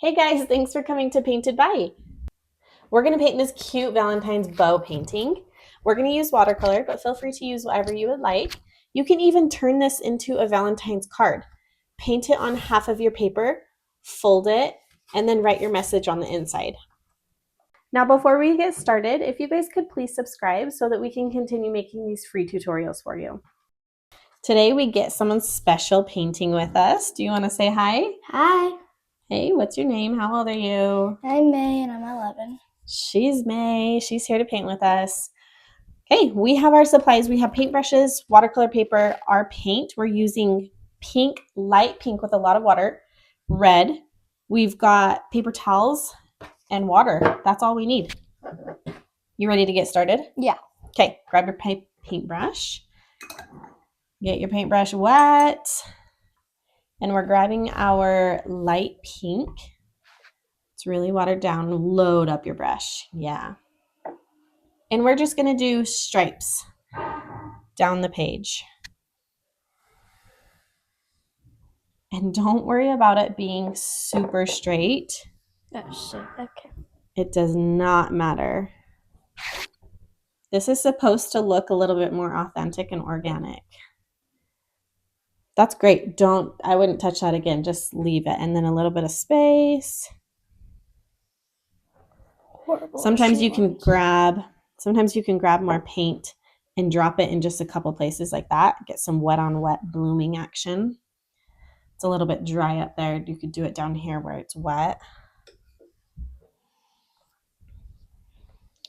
Hey guys, thanks for coming to Painted By. We're going to paint this cute Valentine's bow painting. We're going to use watercolor, but feel free to use whatever you would like. You can even turn this into a Valentine's card. Paint it on half of your paper, fold it, and then write your message on the inside. Now, before we get started, if you guys could please subscribe so that we can continue making these free tutorials for you. Today we get someone special painting with us. Do you want to say hi? Hi. Hey, what's your name? How old are you? I'm May and I'm 11. She's May. She's here to paint with us. Okay, we have our supplies. We have paintbrushes, watercolor paper, our paint. We're using pink, light pink with a lot of water, red. We've got paper towels and water. That's all we need. You ready to get started? Yeah. Okay, grab your paintbrush. Get your paintbrush wet. And we're grabbing our light pink. It's really watered down. Load up your brush. Yeah. And we're just going to do stripes down the page. And don't worry about it being super straight. Oh, shit. Okay. It does not matter. This is supposed to look a little bit more authentic and organic. That's great. I wouldn't touch that again. Just leave it. And then a little bit of space. Horrible. Sometimes you can grab more paint and drop it in just a couple places like that. Get some wet on wet blooming action. It's a little bit dry up there. You could do it down here where it's wet.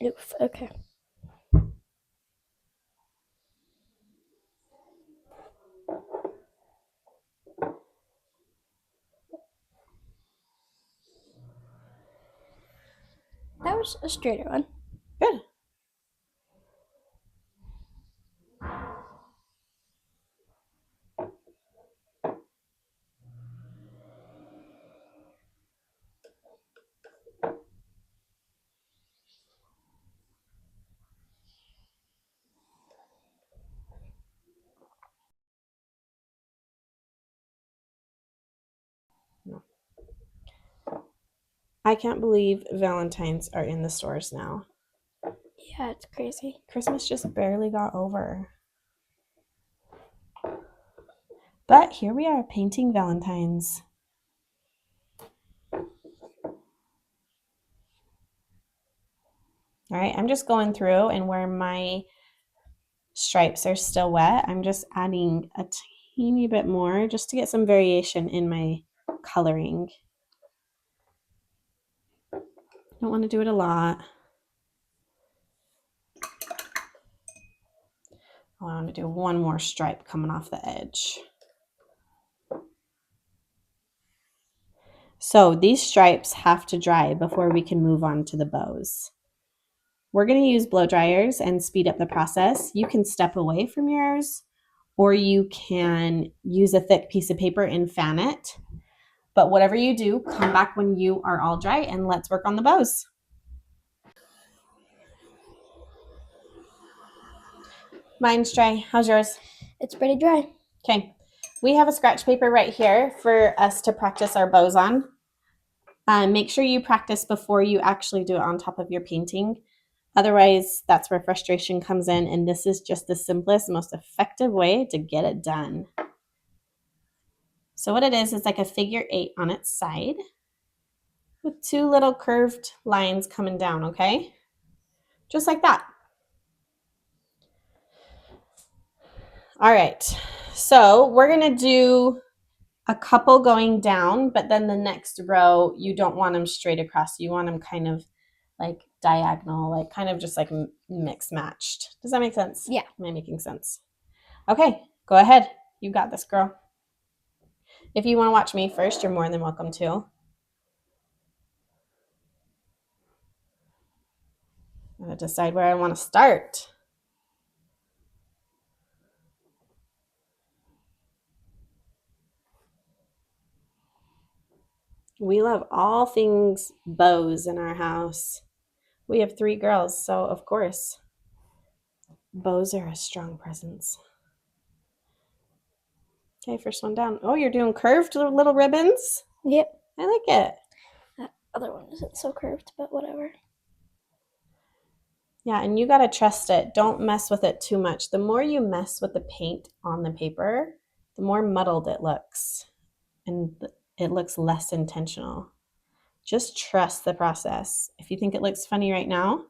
Oof. Okay. That was a straighter one. Good. I can't believe Valentines are in the stores now. Yeah, it's crazy. Christmas just barely got over. But here we are painting Valentines. All right, I'm just going through, and where my stripes are still wet, I'm just adding a teeny bit more just to get some variation in my coloring. Don't want to do it a lot. I want to do one more stripe coming off the edge. So these stripes have to dry before we can move on to the bows. We're going to use blow dryers and speed up the process. You can step away from yours, or you can use a thick piece of paper and fan it. But whatever you do, come back when you are all dry and let's work on the bows. Mine's dry. How's yours? It's pretty dry. Okay. We have a scratch paper right here for us to practice our bows on. Make sure you practice before you actually do it on top of your painting. Otherwise, that's where frustration comes in, and this is just the simplest, most effective way to get it done. So what it is like a figure 8 on its side with two little curved lines coming down, okay? Just like that. All right, so we're gonna do a couple going down, but then the next row, you don't want them straight across. You want them kind of like diagonal, like kind of just like mix matched. Does that make sense? Yeah. Am I making sense? Okay, go ahead. You got this, girl. If you want to watch me first, you're more than welcome to. I'm going to decide where I want to start. We love all things bows in our house. We have 3 girls, so of course, bows are a strong presence. Okay, first one down. Oh, you're doing curved little ribbons? Yep. I like it. other one isn't so curved, but whatever. Yeah, and you got to trust it. Don't mess with it too much. The more you mess with the paint on the paper, the more muddled it looks, and it looks less intentional. Just trust the process. If you think it looks funny right now,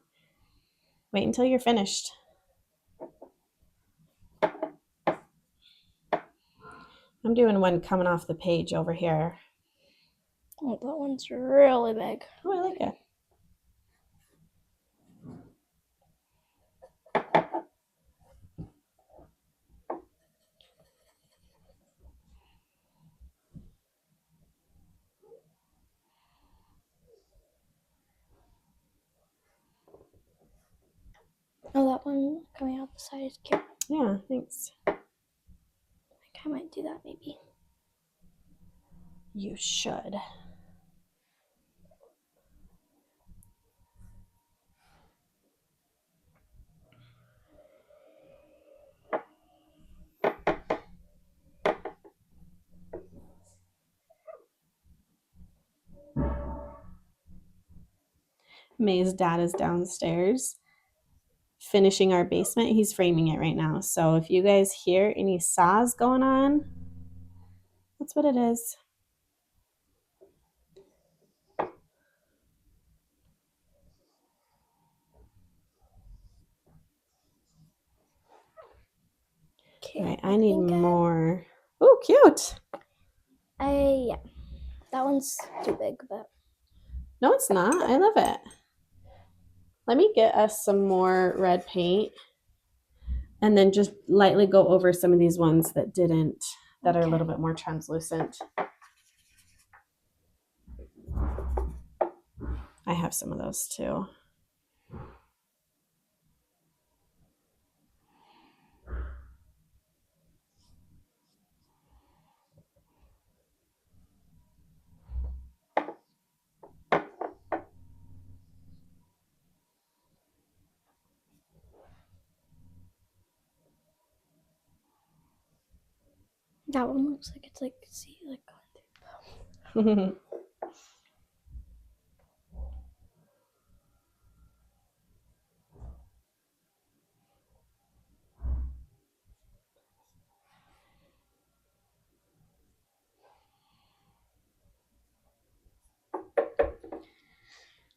wait until you're finished. I'm doing one coming off the page over here. Oh, that one's really big. Oh, I like it. Oh, that one coming out the side is cute. Yeah, thanks. I think I might do that maybe. You should. May's dad is downstairs finishing our basement. He's framing it right now. So if you guys hear any saws going on, that's what it is. Okay. All right, I need think more. Oh, cute. yeah. That one's too big, but No, it's not. I love it. Let me get us some more red paint and then just lightly go over some of these ones that didn't, that are a little bit more translucent. I have some of those too. that one looks like it's like going through.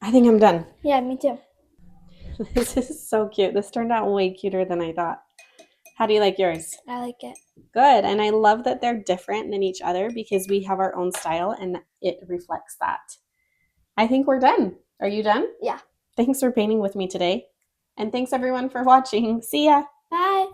I think I'm done. Yeah, me too. This is so cute. This turned out way cuter than I thought. How do you like yours? I like it. Good. And I love that they're different than each other because we have our own style and it reflects that. I think we're done. Are you done? Yeah. Thanks for painting with me today. And thanks everyone for watching. See ya. Bye.